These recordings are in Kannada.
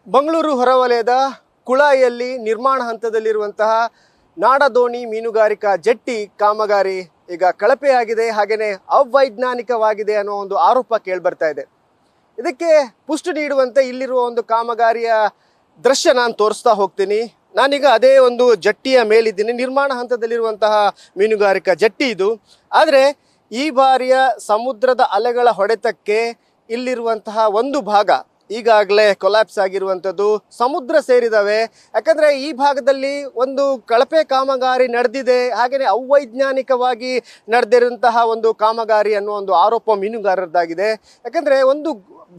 ಮಂಗಳೂರು ಹೊರವಲಯದ ಕುಳಾಯಿಯಲ್ಲಿ ನಿರ್ಮಾಣ ಹಂತದಲ್ಲಿರುವಂತಹ ನಾಡದೋಣಿ ಮೀನುಗಾರಿಕಾ ಜೆಟ್ಟಿ ಕಾಮಗಾರಿ ಈಗ ಕಳಪೆಯಾಗಿದೆ, ಹಾಗೆಯೇ ಅವೈಜ್ಞಾನಿಕವಾಗಿದೆ ಅನ್ನೋ ಒಂದು ಆರೋಪ ಕೇಳಿಬರ್ತಾ ಇದೆ. ಇದಕ್ಕೆ ಪುಷ್ಟಿ ನೀಡುವಂತೆ ಇಲ್ಲಿರುವ ಒಂದು ಕಾಮಗಾರಿಯ ದೃಶ್ಯ ನಾನು ತೋರಿಸ್ತಾ ಹೋಗ್ತೀನಿ. ನಾನೀಗ ಅದೇ ಒಂದು ಜಟ್ಟಿಯ ಮೇಲಿದ್ದೀನಿ. ನಿರ್ಮಾಣ ಹಂತದಲ್ಲಿರುವಂತಹ ಮೀನುಗಾರಿಕಾ ಜಟ್ಟಿ ಇದು. ಆದರೆ ಈ ಬಾರಿಯ ಸಮುದ್ರದ ಅಲೆಗಳ ಹೊಡೆತಕ್ಕೆ ಇಲ್ಲಿರುವಂತಹ ಒಂದು ಭಾಗ ಈಗಾಗಲೇ ಕೊಲ್ಯಾಪ್ಸ್ ಆಗಿರುವಂಥದ್ದು, ಸಮುದ್ರ ಸೇರಿದವೆ. ಯಾಕಂದರೆ ಈ ಭಾಗದಲ್ಲಿ ಒಂದು ಕಳಪೆ ಕಾಮಗಾರಿ ನಡೆದಿದೆ, ಹಾಗೆಯೇ ಅವೈಜ್ಞಾನಿಕವಾಗಿ ನಡೆದಿರುವಂತಹ ಒಂದು ಕಾಮಗಾರಿ ಅನ್ನೋ ಒಂದು ಆರೋಪ ಮೀನುಗಾರರದ್ದಾಗಿದೆ. ಯಾಕಂದರೆ ಒಂದು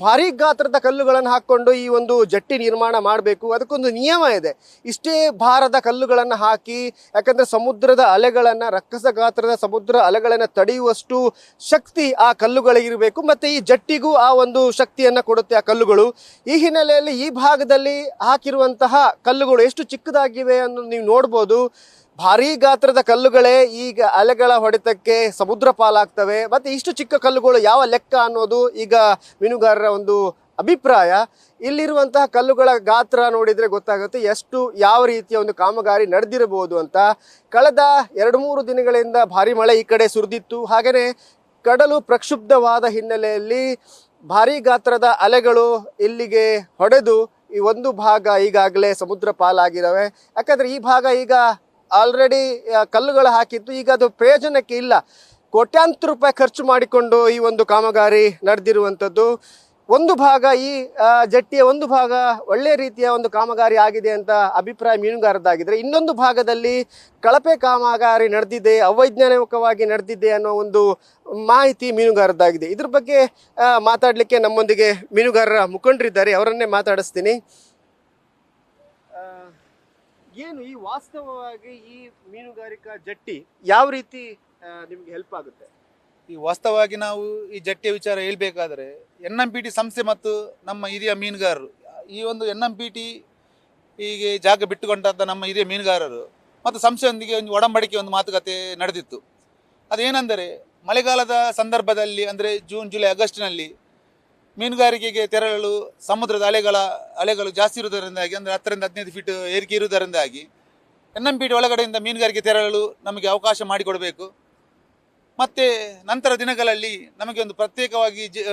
ಭಾರೀ ಗಾತ್ರದ ಕಲ್ಲುಗಳನ್ನು ಹಾಕ್ಕೊಂಡು ಈ ಒಂದು ಜಟ್ಟಿ ನಿರ್ಮಾಣ ಮಾಡಬೇಕು, ಅದಕ್ಕೊಂದು ನಿಯಮ ಇದೆ. ಇಷ್ಟೇ ಭಾರದ ಕಲ್ಲುಗಳನ್ನು ಹಾಕಿ, ಯಾಕಂದರೆ ಸಮುದ್ರದ ಅಲೆಗಳನ್ನು, ರಕ್ಕಸ ಗಾತ್ರದ ಸಮುದ್ರ ಅಲೆಗಳನ್ನು ತಡೆಯುವಷ್ಟು ಶಕ್ತಿ ಆ ಕಲ್ಲುಗಳಿಗಿರಬೇಕು, ಮತ್ತು ಈ ಜಟ್ಟಿಗೂ ಆ ಒಂದು ಶಕ್ತಿಯನ್ನು ಕೊಡುತ್ತೆ ಆ ಕಲ್ಲುಗಳು. ಈ ಹಿನ್ನೆಲೆಯಲ್ಲಿ ಈ ಭಾಗದಲ್ಲಿ ಹಾಕಿರುವಂತಹ ಕಲ್ಲುಗಳು ಎಷ್ಟು ಚಿಕ್ಕದಾಗಿವೆ ಅನ್ನೋದು ನೀವು ನೋಡ್ಬೋದು. ಭಾರೀ ಗಾತ್ರದ ಕಲ್ಲುಗಳೇ ಈಗ ಅಲೆಗಳ ಹೊಡೆತಕ್ಕೆ ಸಮುದ್ರ ಪಾಲಾಗ್ತವೆ. ಮತ್ತು ಇಷ್ಟು ಚಿಕ್ಕ ಕಲ್ಲುಗಳು ಯಾವ ಲೆಕ್ಕ ಅನ್ನೋದು ಈಗ ಮೀನುಗಾರರ ಒಂದು ಅಭಿಪ್ರಾಯ. ಇಲ್ಲಿರುವಂತಹ ಕಲ್ಲುಗಳ ಗಾತ್ರ ನೋಡಿದರೆ ಗೊತ್ತಾಗುತ್ತೆ ಎಷ್ಟು ಯಾವ ರೀತಿಯ ಒಂದು ಕಾಮಗಾರಿ ನಡೆದಿರಬಹುದು ಅಂತ. ಕಳೆದ 2-3 ದಿನಗಳಿಂದ ಭಾರಿ ಮಳೆ ಈ ಕಡೆ ಸುರಿದಿತ್ತು, ಹಾಗೆಯೇ ಕಡಲು ಪ್ರಕ್ಷುಬ್ಧವಾದ ಹಿನ್ನೆಲೆಯಲ್ಲಿ ಭಾರೀ ಗಾತ್ರದ ಅಲೆಗಳು ಇಲ್ಲಿಗೆ ಹೊಡೆದು ಈ ಒಂದು ಭಾಗ ಈಗಾಗಲೇ ಸಮುದ್ರ ಪಾಲಾಗಿದ್ದಾವೆ. ಯಾಕಂದರೆ ಈ ಭಾಗ ಈಗ ಆಲ್ರೆಡಿ ಕಲ್ಲುಗಳು ಹಾಕಿತ್ತು, ಈಗ ಅದು ಪ್ರಯೋಜನಕ್ಕೆ ಇಲ್ಲ. ಕೋಟ್ಯಾಂತರ ರೂಪಾಯಿ ಖರ್ಚು ಮಾಡಿಕೊಂಡು ಈ ಒಂದು ಕಾಮಗಾರಿ ನಡೆದಿರುವಂಥದ್ದು. ಒಂದು ಭಾಗ ಈ ಜಟ್ಟಿಯ ಒಂದು ಭಾಗ ಒಳ್ಳೆಯ ರೀತಿಯ ಒಂದು ಕಾಮಗಾರಿ ಆಗಿದೆ ಅಂತ ಅಭಿಪ್ರಾಯ ಮೀನುಗಾರದ್ದಾಗಿದ್ದರೆ, ಇನ್ನೊಂದು ಭಾಗದಲ್ಲಿ ಕಳಪೆ ಕಾಮಗಾರಿ ನಡೆದಿದೆ, ಅವೈಜ್ಞಾನಿಕವಾಗಿ ನಡೆದಿದೆ ಅನ್ನೋ ಒಂದು ಮಾಹಿತಿ ಮೀನುಗಾರದ್ದಾಗಿದೆ. ಇದ್ರ ಬಗ್ಗೆ ಮಾತಾಡಲಿಕ್ಕೆ ನಮ್ಮೊಂದಿಗೆ ಮೀನುಗಾರರ ಮುಖಂಡರಿದ್ದಾರೆ, ಅವರನ್ನೇ ಮಾತಾಡಿಸ್ತೀನಿ. ಏನು ಈ ವಾಸ್ತವವಾಗಿ ಈ ಮೀನುಗಾರಿಕಾ ಜಟ್ಟಿ ಯಾವ ರೀತಿ ನಿಮ್ಗೆ ಹೆಲ್ಪ್ ಆಗುತ್ತೆ? ಈ ವಾಸ್ತವವಾಗಿ ನಾವು ಈ ಜಟ್ಟಿಯ ವಿಚಾರ ಹೇಳ್ಬೇಕಾದ್ರೆ NMPT ಸಂಸ್ಥೆ ಮತ್ತು ನಮ್ಮ ಹಿರಿಯ ಮೀನುಗಾರರು, ಈ ಒಂದು NMPT ಹೀಗೆ ಜಾಗ ಬಿಟ್ಟುಕೊಂಡಂಥ ನಮ್ಮ ಹಿರಿಯ ಮೀನುಗಾರರು ಮತ್ತು ಸಂಸ್ಥೆಯೊಂದಿಗೆ ಒಂದು ಒಡಂಬಡಿಕೆ, ಒಂದು ಮಾತುಕತೆ ನಡೆದಿತ್ತು. ಅದೇನೆಂದರೆ, ಮಳೆಗಾಲದ ಸಂದರ್ಭದಲ್ಲಿ ಅಂದರೆ ಜೂನ್, ಜುಲೈ, ಆಗಸ್ಟ್ನಲ್ಲಿ ಮೀನುಗಾರಿಕೆಗೆ ತೆರಳಲು ಸಮುದ್ರದ ಅಲೆಗಳು ಜಾಸ್ತಿ ಇರುವುದರಿಂದಾಗಿ, ಅಂದರೆ 10-15 ಫೀಟ್ ಏರಿಕೆ ಇರುವುದರಿಂದಾಗಿ NMPT ಒಳಗಡೆಯಿಂದ ಮೀನುಗಾರಿಕೆ ತೆರಳಲು ನಮಗೆ ಅವಕಾಶ ಮಾಡಿಕೊಡಬೇಕು. ಮತ್ತು ನಂತರ ದಿನಗಳಲ್ಲಿ ನಮಗೆ ಒಂದು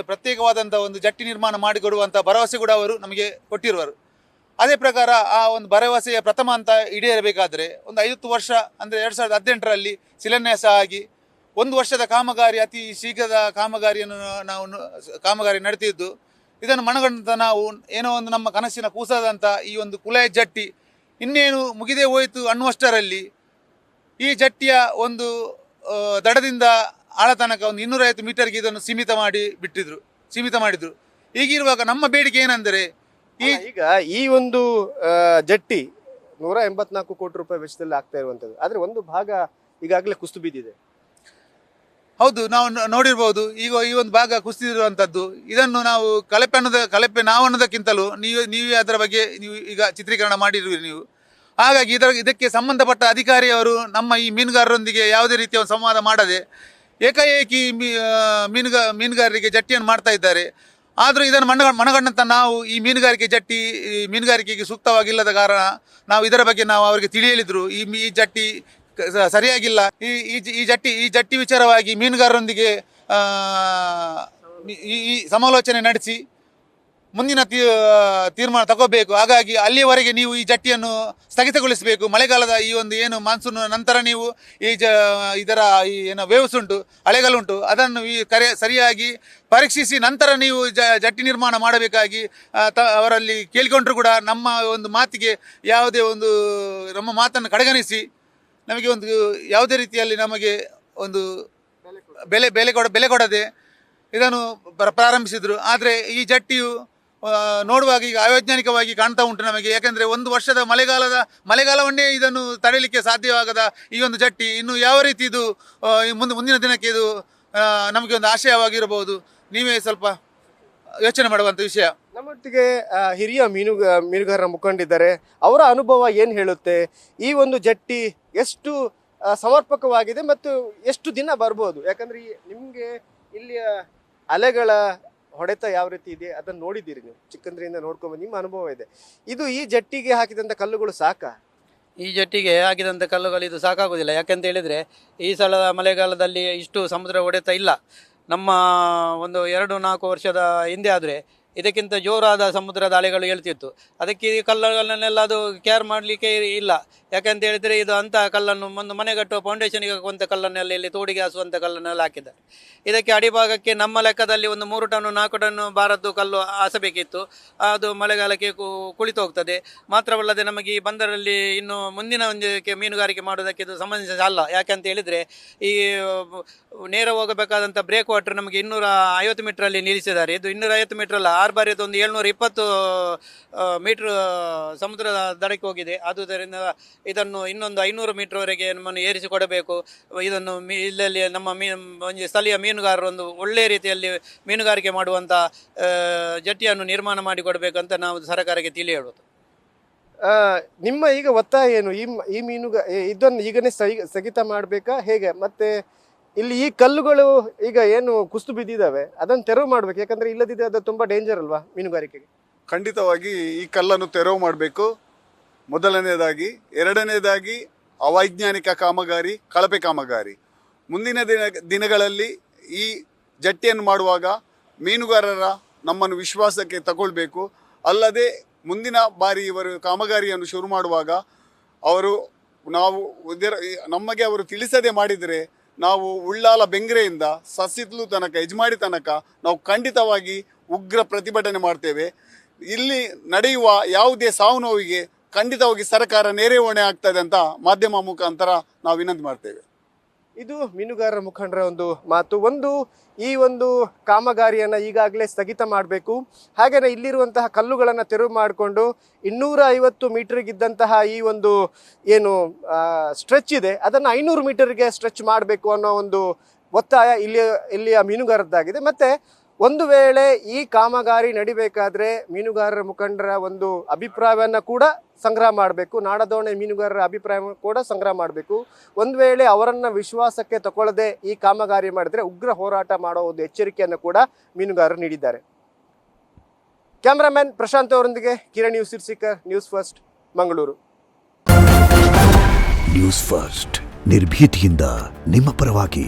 ಪ್ರತ್ಯೇಕವಾದಂಥ ಒಂದು ಜಟ್ಟಿ ನಿರ್ಮಾಣ ಮಾಡಿಕೊಡುವಂಥ ಭರವಸೆ ಕೂಡ ಅವರು ನಮಗೆ ಕೊಟ್ಟಿರುವರು. ಅದೇ ಪ್ರಕಾರ ಆ ಒಂದು ಭರವಸೆಯ ಪ್ರಥಮ ಹಂತ ಈಡೇರಬೇಕಾದರೆ ಒಂದು 50 ವರ್ಷ, ಅಂದರೆ 2018ರಲ್ಲಿ ಶಿಲಾನ್ಯಾಸ ಆಗಿ 1 ವರ್ಷದ ಕಾಮಗಾರಿ, ಅತಿ ಶೀಘ್ರದ ಕಾಮಗಾರಿ ನಡೆತಿದ್ದು, ಇದನ್ನು ಮನಗಂಡ ನಾವು ಏನೋ ಒಂದು ನಮ್ಮ ಕನಸಿನ ಕೂಸಾದಂಥ ಈ ಒಂದು ಕುಳಾಯಿ ಜಟ್ಟಿ ಇನ್ನೇನು ಮುಗಿದೇ ಹೋಯಿತು ಅನ್ನುವಷ್ಟರಲ್ಲಿ ಈ ಜಟ್ಟಿಯ ಒಂದು ದಡದಿಂದ ಆಳ ತನಕ ಒಂದು 250 ಮೀಟರ್ಗೆ ಇದನ್ನು ಸೀಮಿತ ಮಾಡಿದ್ರು. ಹೀಗಿರುವಾಗ ನಮ್ಮ ಬೇಡಿಕೆ ಏನೆಂದರೆ, ಈಗ ಈ ಒಂದು ಜಟ್ಟಿ 184 ಕೋಟಿ ರೂಪಾಯಿ ವೆಚ್ಚದಲ್ಲಿ ಆಗ್ತಾ ಇರುವಂಥದ್ದು, ಆದರೆ ಒಂದು ಭಾಗ ಈಗಾಗಲೇ ಕುಸಿದು ಬಿದ್ದಿದೆ. ಹೌದು, ನಾವು ನೋಡಿರ್ಬೋದು. ಈಗ ಈ ಒಂದು ಭಾಗ ಕುಸಿದಿರುವಂಥದ್ದು, ಇದನ್ನು ನಾವು ಕಳಪೆ ನಾವು ಅನ್ನೋದಕ್ಕಿಂತಲೂ ನೀವೇ ಅದರ ಬಗ್ಗೆ ನೀವು ಈಗ ಚಿತ್ರೀಕರಣ ಮಾಡಿರುವಿರಿ ನೀವು. ಹಾಗಾಗಿ ಇದಕ್ಕೆ ಸಂಬಂಧಪಟ್ಟ ಅಧಿಕಾರಿಯವರು ನಮ್ಮ ಈ ಮೀನುಗಾರರೊಂದಿಗೆ ಯಾವುದೇ ರೀತಿಯ ಒಂದು ಸಂವಾದ ಮಾಡದೆ ಏಕಾಏಕಿ ಮೀನುಗಾರರಿಗೆ ಜಟ್ಟಿಯನ್ನು ಮಾಡ್ತಾ ಇದ್ದಾರೆ. ಆದರೂ ಇದನ್ನು ಮನಗಂಡಂತ ನಾವು ಈ ಮೀನುಗಾರಿಕೆಗೆ ಸೂಕ್ತವಾಗಿಲ್ಲದ ಕಾರಣ ನಾವು ಇದರ ಬಗ್ಗೆ ನಾವು ಅವರಿಗೆ ತಿಳಿಯಲಿದ್ರು. ಈ ಜಟ್ಟಿ ಸರಿಯಾಗಿಲ್ಲ. ಈ ಜಟ್ಟಿ ವಿಚಾರವಾಗಿ ಮೀನುಗಾರರೊಂದಿಗೆ ಈ ಸಮಾಲೋಚನೆ ನಡೆಸಿ ಮುಂದಿನ ತೀರ್ಮಾನ ತಗೋಬೇಕು. ಹಾಗಾಗಿ ಅಲ್ಲಿಯವರೆಗೆ ನೀವು ಈ ಜಟ್ಟಿಯನ್ನು ಸ್ಥಗಿತಗೊಳಿಸಬೇಕು. ಮಳೆಗಾಲದ ಈ ಒಂದು ಏನು ಮಾನ್ಸೂನ್ ನಂತರ ನೀವು ಇದರ ಈ ಏನು ವೇವ್ಸ್ ಉಂಟು, ಅಲೆಗಳುಂಟು, ಅದನ್ನು ಸರಿಯಾಗಿ ಪರೀಕ್ಷಿಸಿ ನಂತರ ನೀವು ಜಟ್ಟಿ ನಿರ್ಮಾಣ ಮಾಡಬೇಕಾಗಿ ಅವರಲ್ಲಿ ಕೇಳಿಕೊಂಡ್ರು ಕೂಡ ನಮ್ಮ ಒಂದು ಮಾತಿಗೆ ಯಾವುದೇ ಒಂದು ನಮ್ಮ ಮಾತನ್ನು ಕಡೆಗಣಿಸಿ ನಮಗೆ ಒಂದು ಯಾವುದೇ ರೀತಿಯಲ್ಲಿ ನಮಗೆ ಒಂದು ಬೆಲೆ ಕೊಡದೆ ಇದನ್ನು ಪ್ರಾರಂಭಿಸಿದರು. ಆದರೆ ಈ ಜಟ್ಟಿಯು ನೋಡುವಾಗ ಈಗ ಅವೈಜ್ಞಾನಿಕವಾಗಿ ಕಾಣ್ತಾ ಉಂಟು ನಮಗೆ. ಯಾಕೆಂದರೆ 1 ವರ್ಷದ ಮಳೆಗಾಲವನ್ನೇ ಇದನ್ನು ತಡೆಯಲಿಕ್ಕೆ ಸಾಧ್ಯವಾಗದ ಈ ಒಂದು ಜಟ್ಟಿ ಇನ್ನು ಯಾವ ರೀತಿ ಇದು ಮುಂದಿನ ದಿನಕ್ಕೆ ಇದು ನಮಗೆ ಒಂದು ಆಶಯವಾಗಿರಬಹುದು. ನೀವೇ ಸ್ವಲ್ಪ ಯೋಚನೆ ಮಾಡುವಂಥ ವಿಷಯ. ನಮ್ಮೊಟ್ಟಿಗೆ ಹಿರಿಯ ಮೀನುಗಾರರ ಮುಖಂಡಿದ್ದಾರೆ, ಅವರ ಅನುಭವ ಏನು ಹೇಳುತ್ತೆ? ಈ ಒಂದು ಜಟ್ಟಿ ಎಷ್ಟು ಸಮರ್ಪಕವಾಗಿದೆ ಮತ್ತು ಎಷ್ಟು ದಿನ ಬರ್ಬೋದು? ಯಾಕಂದರೆ ನಿಮಗೆ ಇಲ್ಲಿಯ ಅಲೆಗಳ ಹೊಡೆತ ಯಾವ ರೀತಿ ಇದೆ ಅದನ್ನು ನೋಡಿದ್ದೀರಿ ನೀವು, ಚಿಕ್ಕಂದ್ರಿಂದ ನೋಡ್ಕೊಂಬಂದು ನಿಮ್ಮ ಅನುಭವ ಇದೆ. ಇದು ಈ ಜಟ್ಟಿಗೆ ಹಾಕಿದಂಥ ಕಲ್ಲುಗಳು ಸಾಕಾ? ಈ ಜಟ್ಟಿಗೆ ಹಾಕಿದಂಥ ಕಲ್ಲುಗಳು ಇದು ಸಾಕಾಗುವುದಿಲ್ಲ. ಯಾಕೆಂತ ಹೇಳಿದರೆ ಈ ಸಲ ಮಳೆಗಾಲದಲ್ಲಿ ಇಷ್ಟು ಸಮುದ್ರ ಹೊಡೆತ ಇಲ್ಲ. ನಮ್ಮ ಒಂದು 2-4 ವರ್ಷದ ಹಿಂದೆ ಆದರೆ ಇದಕ್ಕಿಂತ ಜೋರಾದ ಸಮುದ್ರದ ಅಲೆಗಳು ಹೇಳ್ತಿತ್ತು. ಅದಕ್ಕೆ ಈ ಕಲ್ಲುಗಳನ್ನೆಲ್ಲ ಅದು ಕೇರ್ ಮಾಡಲಿಕ್ಕೆ ಇಲ್ಲ. ಯಾಕೆಂತ ಹೇಳಿದರೆ ಇದು ಅಂಥ ಕಲ್ಲನ್ನು ಒಂದು ಮನೆ ಕಟ್ಟುವ ಫೌಂಡೇಶನ್ಗೆ ಹಾಕುವಂಥ ಕಲ್ಲನ್ನೆಲ್ಲ ಇಲ್ಲಿ ತೋಡಿಗೆ ಹಾಸುವಂಥ ಕಲ್ಲನ್ನೆಲ್ಲ ಹಾಕಿದ್ದಾರೆ. ಇದಕ್ಕೆ ಅಡಿಭಾಗಕ್ಕೆ ನಮ್ಮ ಲೆಕ್ಕದಲ್ಲಿ ಒಂದು 3 ಟನ್ 4 ಟನ್ ಭಾರದ್ದು ಕಲ್ಲು ಹಾಸಬೇಕಿತ್ತು. ಅದು ಮಳೆಗಾಲಕ್ಕೆ ಕುಳಿತು ಹೋಗ್ತದೆ. ಮಾತ್ರವಲ್ಲದೆ ನಮಗೆ ಈ ಬಂದರಲ್ಲಿ ಇನ್ನು ಮುಂದಿನ ಒಂದಕ್ಕೆ ಮೀನುಗಾರಿಕೆ ಮಾಡೋದಕ್ಕೆ ಇದು ಸಮಸ್ಯೆ ಅಲ್ಲ. ಯಾಕೆಂತ ಹೇಳಿದರೆ ಈ ನೇರ ಹೋಗಬೇಕಾದಂಥ ಬ್ರೇಕ್ ವಾಟರ್ ನಮಗೆ 250 ಮೀಟ್ರಲ್ಲಿ ನಿಲ್ಲಿಸಿದ್ದಾರೆ. ಇದು 250 ಮೀಟ್ರ್ ಅಲ್ಲ, 6 ಬಾರಿ ಒಂದು 720 ಮೀಟ್ರ್ ಸಮುದ್ರದ ದಡಕ್ಕೆ ಹೋಗಿದೆ. ಆದುದರಿಂದ ಇದನ್ನು ಇನ್ನೊಂದು 500 ಮೀಟರ್ವರೆಗೆ ನಮ್ಮನ್ನು ಏರಿಸಿಕೊಡಬೇಕು. ಇದನ್ನು ಇಲ್ಲಲ್ಲಿ ನಮ್ಮ ಒಂದು ಸ್ಥಳೀಯ ಮೀನುಗಾರರು ಒಂದು ಒಳ್ಳೆಯ ರೀತಿಯಲ್ಲಿ ಮೀನುಗಾರಿಕೆ ಮಾಡುವಂಥ ಜಟ್ಟಿಯನ್ನು ನಿರ್ಮಾಣ ಮಾಡಿಕೊಡಬೇಕಂತ ನಾವು ಸರ್ಕಾರಕ್ಕೆ ತಿಳಿ ಹೇಳೋದು. ನಿಮ್ಮ ಈಗ ಒತ್ತಾಯ ಏನು? ಈ ಇದನ್ನು ಈಗನೇ ಸ್ಥಗಿತ ಮಾಡಬೇಕಾ ಹೇಗೆ? ಮತ್ತೆ ಇಲ್ಲಿ ಈ ಕಲ್ಲುಗಳು ಈಗ ಏನು ಕುಸಿದು ಬಿದ್ದಿದ್ದಾವೆ ಅದನ್ನು ತೆರವು ಮಾಡ್ಬೇಕು, ಯಾಕಂದ್ರೆ ಇಲ್ಲದಿದ್ದರೆ ಅದು ತುಂಬಾ ಡೇಂಜರ್ ಅಲ್ವಾ ಮೀನುಗಾರಿಕೆಗೆ? ಖಂಡಿತವಾಗಿ ಈ ಕಲ್ಲನ್ನು ತೆರವು ಮಾಡಬೇಕು ಮೊದಲನೇದಾಗಿ. ಎರಡನೇದಾಗಿ ಅವೈಜ್ಞಾನಿಕ ಕಾಮಗಾರಿ, ಕಳಪೆ ಕಾಮಗಾರಿ. ಮುಂದಿನ ದಿನಗಳಲ್ಲಿ ಈ ಜಟ್ಟಿಯನ್ನು ಮಾಡುವಾಗ ಮೀನುಗಾರರ ನಮ್ಮನ್ನು ವಿಶ್ವಾಸಕ್ಕೆ ತಗೊಳ್ಬೇಕು. ಅಲ್ಲದೆ ಮುಂದಿನ ಬಾರಿ ಇವರು ಕಾಮಗಾರಿಯನ್ನು ಶುರು ಮಾಡುವಾಗ ನಮಗೆ ಅವರು ತಿಳಿಸದೆ ಮಾಡಿದರೆ ನಾವು ಉಳ್ಳಾಲ ಬೆಂಗ್ರೆಯಿಂದ ಸಸಿತ್ಲು ತನಕ ಯಜಮಾಡಿ ತನಕ ನಾವು ಖಂಡಿತವಾಗಿ ಉಗ್ರ ಪ್ರತಿಭಟನೆ ಮಾಡ್ತೇವೆ. ಇಲ್ಲಿ ನಡೆಯುವ ಯಾವುದೇ ಸಾವು ನೋವಿಗೆ ಖಂಡಿತವಾಗಿ ಸರ್ಕಾರ ನೇರೆ ಹೊಣೆ ಆಗ್ತದೆ ಅಂತ ಮಾಧ್ಯಮ ಮುಖಾಂತರ ನಾವು ವಿನಂತಿ ಮಾಡ್ತೇವೆ. ಇದು ಮೀನುಗಾರರ ಮುಖಂಡರ ಒಂದು ಮಾತು. ಈ ಒಂದು ಕಾಮಗಾರಿಯನ್ನು ಈಗಾಗಲೇ ಸ್ಥಗಿತ ಮಾಡಬೇಕು. ಹಾಗೆಯೇ ಇಲ್ಲಿರುವಂತಹ ಕಲ್ಲುಗಳನ್ನು ತೆರವು ಮಾಡಿಕೊಂಡು 250 ಮೀಟರ್ಗಿದ್ದಂತಹ ಈ ಒಂದು ಏನು ಸ್ಟ್ರೆಚ್ ಇದೆ ಅದನ್ನು 500 ಮೀಟರ್ಗೆ ಸ್ಟ್ರೆಚ್ ಮಾಡಬೇಕು ಅನ್ನೋ ಒಂದು ಒತ್ತಾಯ ಇಲ್ಲಿಯ ಮೀನುಗಾರದ್ದಾಗಿದೆ. ಮತ್ತು ಒಂದು ವೇಳೆ ಈ ಕಾಮಗಾರಿ ನಡಿಬೇಕಾದ್ರೆ ಮೀನುಗಾರರ ಮುಖಂಡರ ಒಂದು ಅಭಿಪ್ರಾಯವನ್ನು ಕೂಡ ಸಂಗ್ರಹ ಮಾಡಬೇಕು. ನಾಡದೋಣಿ ಮೀನುಗಾರರ ಅಭಿಪ್ರಾಯ ಕೂಡ ಸಂಗ್ರಹ ಮಾಡಬೇಕು. ಒಂದು ವೇಳೆ ಅವರನ್ನು ವಿಶ್ವಾಸಕ್ಕೆ ತಗೊಳ್ಳದೆ ಈ ಕಾಮಗಾರಿ ಮಾಡಿದರೆ ಉಗ್ರ ಹೋರಾಟ ಮಾಡೋ ಒಂದು ಎಚ್ಚರಿಕೆಯನ್ನು ಕೂಡ ಮೀನುಗಾರರು ನೀಡಿದ್ದಾರೆ. ಕ್ಯಾಮ್ರಾಮನ್ ಪ್ರಶಾಂತ್ ಅವರೊಂದಿಗೆ Kiran news Sirsikar, news first, Mangaluru. News first ನಿರ್ಭೀತಿಯಿಂದ ನಿಮ್ಮ ಪರವಾಗಿ.